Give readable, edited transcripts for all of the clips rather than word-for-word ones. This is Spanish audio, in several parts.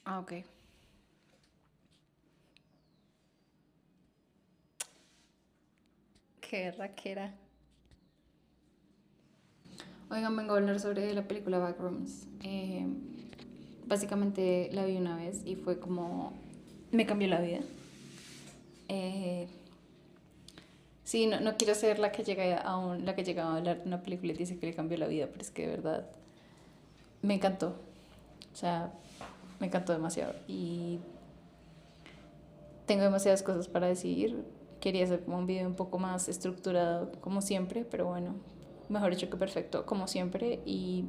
Ah, ok. Qué raquera. Oigan, vengo a hablar sobre la película Backrooms. Básicamente la vi una vez y fue como... Me cambió la vida. Eh, sí, no quiero ser la que la que llega a hablar de una película y dice que le cambió la vida, pero es que de verdad me encantó. O sea, me encantó demasiado. Y tengo demasiadas cosas para decir. Quería hacer como un video un poco más estructurado, como siempre, pero bueno, mejor hecho que perfecto, como siempre. Y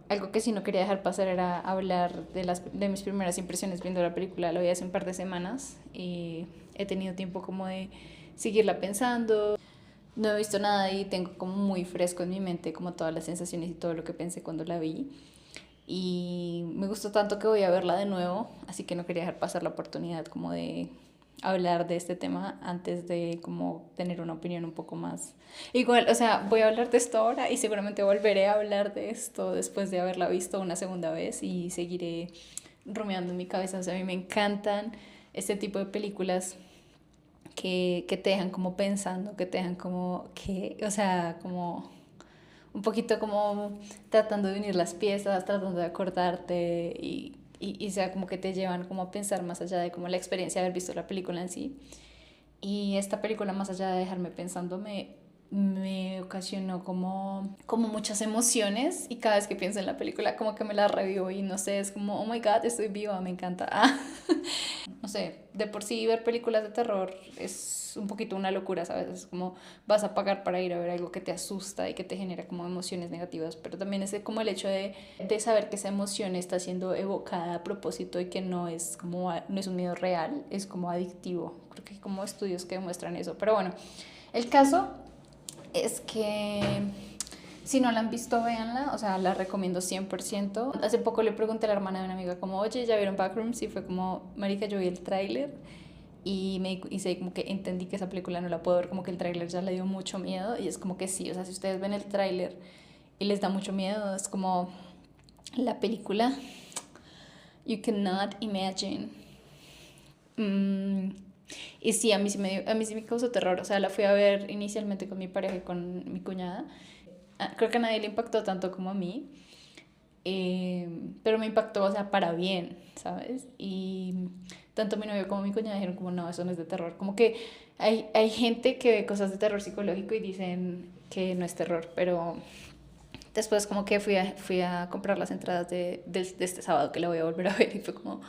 algo que sí no quería dejar pasar era hablar de mis primeras impresiones viendo la película. Lo vi hace un par de semanas y he tenido tiempo como de seguirla pensando. No he visto nada y tengo como muy fresco en mi mente como todas las sensaciones y todo lo que pensé cuando la vi. Y me gustó tanto que voy a verla de nuevo, así que no quería dejar pasar la oportunidad como de hablar de este tema antes de como tener una opinión un poco más igual, o sea, voy a hablar de esto ahora y seguramente volveré a hablar de esto después de haberla visto una segunda vez y seguiré rumiando en mi cabeza. O sea, a mí me encantan este tipo de películas que te dejan como pensando, que te dejan como que, o sea, como un poquito como tratando de unir las piezas, tratando de acordarte y sea como que te llevan como a pensar más allá de como la experiencia de haber visto la película en sí. Y esta película, más allá de dejarme pensando, me ocasionó como muchas emociones y cada vez que pienso en la película como que me la revivo y no sé, es como, oh my god, estoy viva, me encanta. No sé, de por sí ver películas de terror es un poquito una locura, ¿sabes? Es como vas a pagar para ir a ver algo que te asusta y que te genera como emociones negativas, pero también es como el hecho de saber que esa emoción está siendo evocada a propósito y que no es como, no es un miedo real, es como adictivo. Creo que hay como estudios que demuestran eso. Pero bueno, el caso es que si no la han visto, véanla, o sea, la recomiendo 100%. Hace poco le pregunté a la hermana de una amiga como, oye, ¿ya vieron Backrooms? Y fue como, marica, yo vi el tráiler y me hice como que entendí que esa película no la puedo ver, como que el tráiler ya le dio mucho miedo y es como que sí, o sea, si ustedes ven el tráiler y les da mucho miedo, es como la película You Cannot Imagine. Mm, y sí, a mí sí me causó terror, o sea, la fui a ver inicialmente con mi pareja y con mi cuñada. Creo que a nadie le impactó tanto como a mí, pero me impactó, o sea, para bien, ¿sabes? Y tanto mi novio como mi cuñada dijeron como, no, eso no es de terror. Como que hay gente que ve cosas de terror psicológico y dicen que no es terror, pero después como que fui a comprar las entradas de este sábado que la voy a volver a ver y fue como,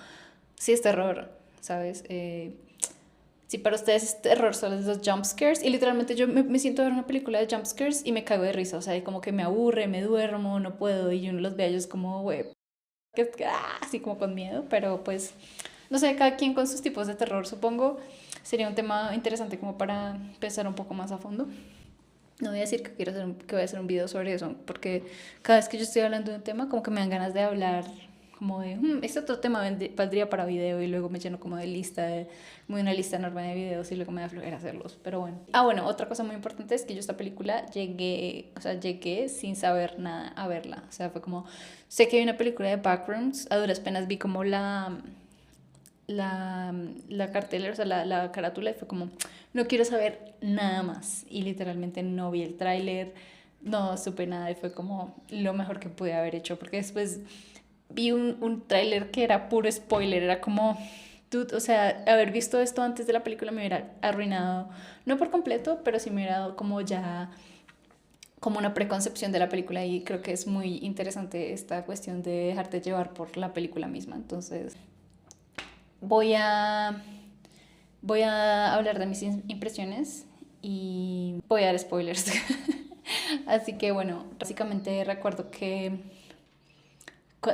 sí es terror, ¿sabes? Si para ustedes es terror solo esos jump scares, y literalmente yo me siento a ver una película de jump scares y me cago de risa, o sea, como que me aburre, me duermo, no puedo, y yo no los veo, yo es como, güey, así como con miedo, pero pues, no sé, cada quien con sus tipos de terror, supongo, sería un tema interesante como para pensar un poco más a fondo. No voy a decir que que voy a hacer un video sobre eso, porque cada vez que yo estoy hablando de un tema, como que me dan ganas de hablar, como de, este otro tema valdría para video, y luego me lleno como de muy una lista enorme de videos y luego me da flojera hacerlos, pero bueno. Ah, bueno, otra cosa muy importante es que yo esta película llegué sin saber nada a verla, o sea, fue como, sé que hay una película de Backrooms, a duras penas vi como la cartelera, o sea, la carátula, y fue como, no quiero saber nada más. Y literalmente no vi el tráiler, no supe nada y fue como lo mejor que pude haber hecho, porque después vi un tráiler que era puro spoiler, era como, dude, o sea, haber visto esto antes de la película me hubiera arruinado, no por completo, pero sí me hubiera dado como ya como una preconcepción de la película y creo que es muy interesante esta cuestión de dejarte llevar por la película misma. Entonces, voy a voy a hablar de mis impresiones y voy a dar spoilers. Así que bueno, básicamente recuerdo que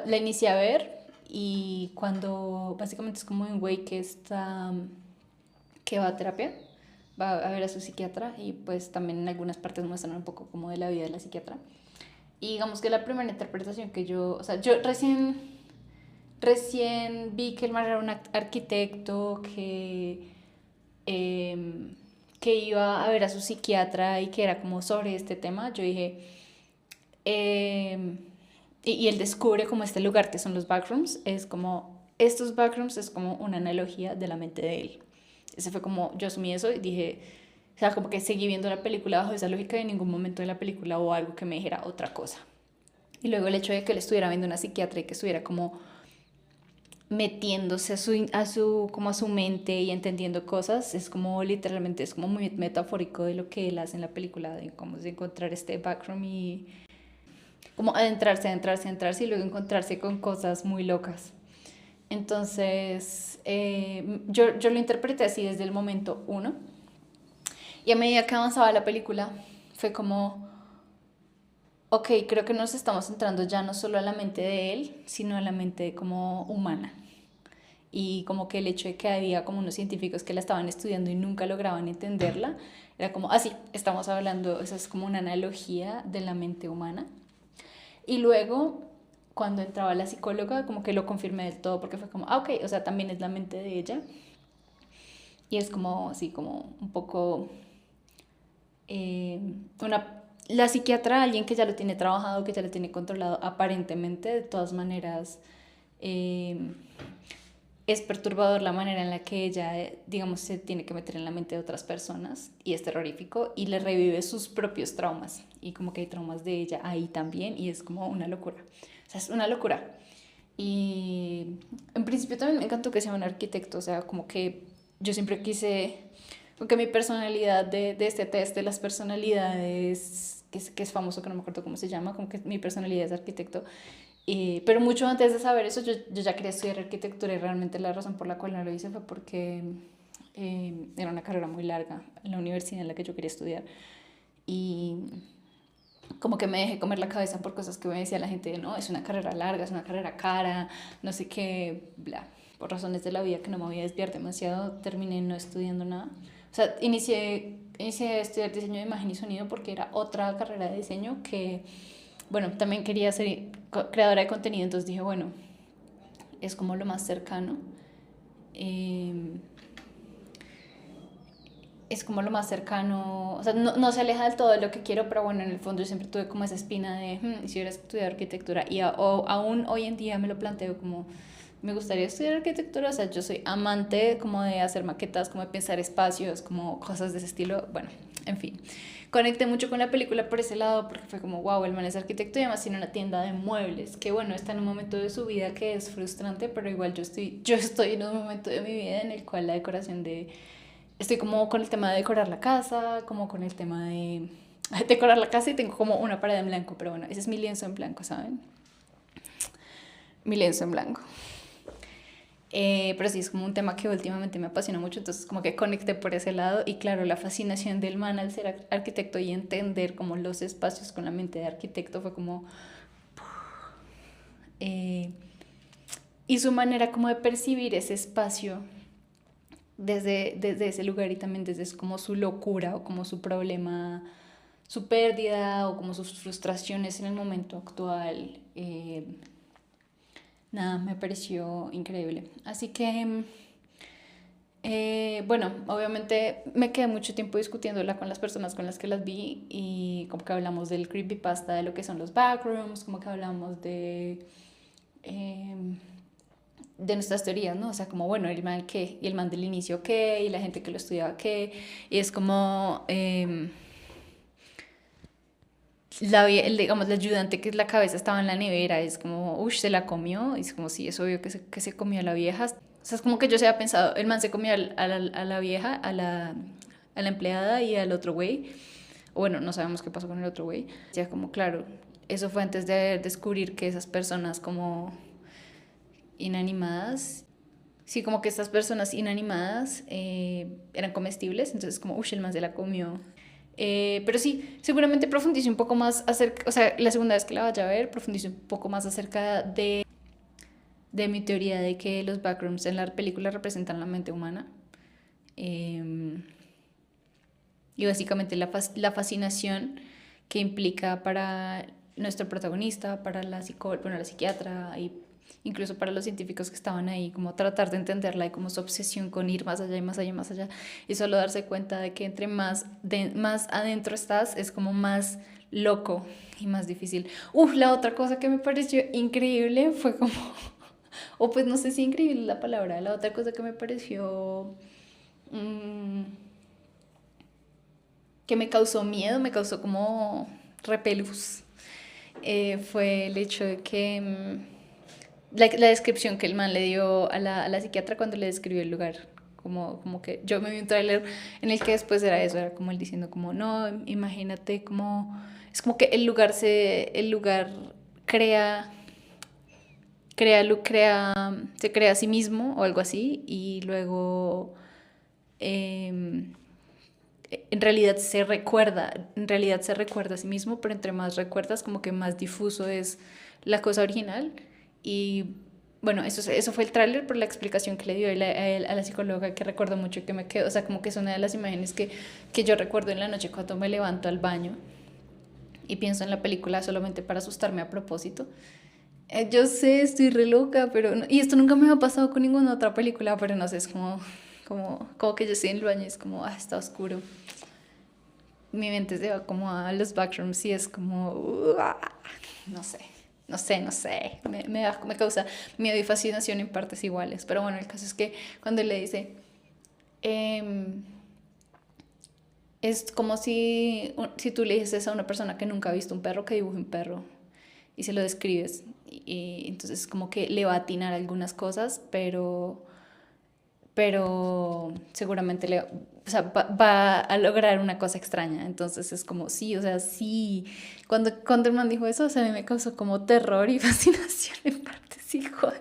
la inicié a ver y cuando básicamente es como un güey que está que va a terapia, va a ver a su psiquiatra y pues también en algunas partes muestran un poco como de la vida de la psiquiatra. Y digamos que la primera interpretación que yo, o sea, yo recién vi que el man era un arquitecto eh, que iba a ver a su psiquiatra y que era como sobre este tema. Yo dije, eh, y él descubre como este lugar que son los backrooms, es como, estos backrooms es como una analogía de la mente de él. Ese fue como, yo asumí eso y dije, o sea, como que seguí viendo la película bajo esa lógica y en ningún momento de la película hubo algo que me dijera otra cosa. Y luego el hecho de que él estuviera viendo una psiquiatra y que estuviera como metiéndose como a su mente y entendiendo cosas, es como literalmente, es como muy metafórico de lo que él hace en la película, de cómo de encontrar este backroom y como adentrarse y luego encontrarse con cosas muy locas. Entonces, yo lo interpreté así desde el momento uno. Y a medida que avanzaba la película, fue como, ok, creo que nos estamos centrando ya no solo a la mente de él, sino a la mente como humana. Y como que el hecho de que había como unos científicos que la estaban estudiando y nunca lograban entenderla, era como, sí, estamos hablando, eso es como una analogía de la mente humana. Y luego, cuando entraba la psicóloga, como que lo confirmé del todo, porque fue como, ok, o sea, también es la mente de ella. Y es como, así, como un poco la psiquiatra, alguien que ya lo tiene trabajado, que ya lo tiene controlado, aparentemente, de todas maneras, eh, es perturbador la manera en la que ella, digamos, se tiene que meter en la mente de otras personas y es terrorífico y le revive sus propios traumas y como que hay traumas de ella ahí también y es como una locura. O sea, es una locura. Y en principio también me encantó que sea un arquitecto, o sea, como que yo siempre quise, porque mi personalidad de este test de las personalidades, que es famoso, que no me acuerdo cómo se llama, como que mi personalidad es arquitecto, pero mucho antes de saber eso, yo ya quería estudiar arquitectura y realmente la razón por la cual no lo hice fue porque era una carrera muy larga en la universidad en la que yo quería estudiar. Y como que me dejé comer la cabeza por cosas que me decía la gente, no, es una carrera larga, es una carrera cara, no sé qué, bla. Por razones de la vida que no me voy a desviar demasiado, terminé no estudiando nada. O sea, inicié a estudiar diseño de imagen y sonido porque era otra carrera de diseño que, bueno, también quería ser creadora de contenido, entonces dije, bueno, es como lo más cercano. Eh, es como lo más cercano, o sea, no se aleja del todo de lo que quiero, pero bueno, en el fondo yo siempre tuve como esa espina de, si hubiera estudiado arquitectura, y aún hoy en día me lo planteo como, me gustaría estudiar arquitectura, o sea, yo soy amante como de hacer maquetas, como de pensar espacios, como cosas de ese estilo, bueno, en fin. Conecté mucho con la película por ese lado porque fue como, wow, el man es arquitecto y además tiene una tienda de muebles, que bueno, está en un momento de su vida que es frustrante, pero igual yo estoy en un momento de mi vida en el cual la decoración de estoy como con el tema de decorar la casa, como con el tema de decorar la casa y tengo como una pared en blanco, pero bueno, ese es mi lienzo en blanco, ¿saben? Mi lienzo en blanco. Pero sí, es como un tema que últimamente me apasiona mucho, entonces como que conecté por ese lado y claro, la fascinación del man al ser arquitecto y entender como los espacios con la mente de arquitecto fue como... Eh, y su manera como de percibir ese espacio desde ese lugar y también desde como su locura o como su problema, su pérdida o como sus frustraciones en el momento actual. Nada, me pareció increíble. Así que, bueno, obviamente me quedé mucho tiempo discutiéndola con las personas con las que las vi y como que hablamos del creepypasta, de lo que son los backrooms, como que hablamos eh, de nuestras teorías, ¿no? O sea, como, bueno, el man qué, y el man del inicio qué, y la gente que lo estudiaba qué, y es como, digamos, el ayudante que la cabeza estaba en la nevera, es como, uff, se la comió, y es como, sí, es obvio que se comió a la vieja. O sea, es como que yo se había pensado, el man se comió a la vieja, a la empleada y al otro güey, o bueno, no sabemos qué pasó con el otro güey. Ya como, claro, eso fue antes de descubrir que esas personas como inanimadas. Sí, como que estas personas inanimadas eran comestibles, entonces como, uy, el man se la comió. Pero sí, seguramente profundice un poco más acerca, o sea, la segunda vez que la vaya a ver, profundice un poco más acerca de mi teoría de que los backrooms en la película representan la mente humana. Eh, y básicamente la fascinación que implica para nuestro protagonista, para la psicóloga, bueno, la psiquiatra y incluso para los científicos que estaban ahí, como tratar de entenderla y como su obsesión con ir más allá y más allá y más allá, y solo darse cuenta de que entre más adentro estás es como más loco y más difícil. La otra cosa que me pareció increíble fue como O pues no sé si increíble es la palabra. La otra cosa que me pareció, mm, que me causó miedo, me causó como repelús, fue el hecho de que la descripción que el man le dio a la psiquiatra cuando le describió el lugar. Como que yo me vi un tráiler en el que después era eso, era como él diciendo como, no, imagínate como, es como que el lugar crea, se crea a sí mismo o algo así y luego em, en realidad se recuerda a sí mismo, pero entre más recuerdas, como que más difuso es la cosa original. Y bueno, eso fue el tráiler por la explicación que le dio a la psicóloga, que recuerdo mucho que me quedó, o sea, como que es una de las imágenes que yo recuerdo en la noche cuando me levanto al baño y pienso en la película solamente para asustarme a propósito. Yo sé, estoy re loca, pero y esto nunca me ha pasado con ninguna otra película, pero no sé, es como que yo estoy en el baño y es como, está oscuro. Mi mente se va como a los backrooms y es como, no sé, no sé, me causa miedo y fascinación en partes iguales. Pero bueno, el caso es que cuando le dice, em, es como si tú le dices a una persona que nunca ha visto un perro que dibuje un perro y se lo describes. Y entonces como que le va a atinar algunas cosas, pero seguramente o sea, va a lograr una cosa extraña. Entonces es como, sí, o sea, sí. Cuando el man dijo eso, o sea, a mí me causó como terror y fascinación en partes iguales.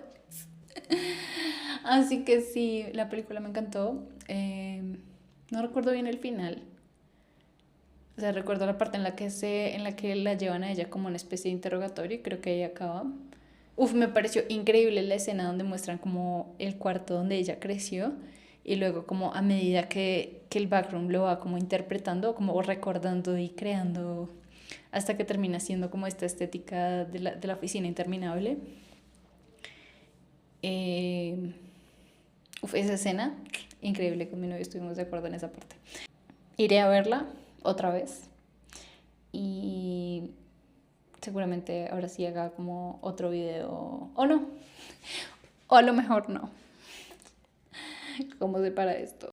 Así que sí, la película me encantó. No recuerdo bien el final. O sea, recuerdo la parte en la que la llevan a ella como una especie de interrogatorio y creo que ahí acaba. Uf, me pareció increíble la escena donde muestran como el cuarto donde ella creció y luego como a medida que el backroom lo va como interpretando, como recordando y creando hasta que termina siendo como esta estética de la oficina interminable. Eh, esa escena, increíble, con mi novio estuvimos de acuerdo en esa parte. Iré a verla otra vez y seguramente ahora sí haga como otro video o no, o a lo mejor no. ¿Cómo se para esto?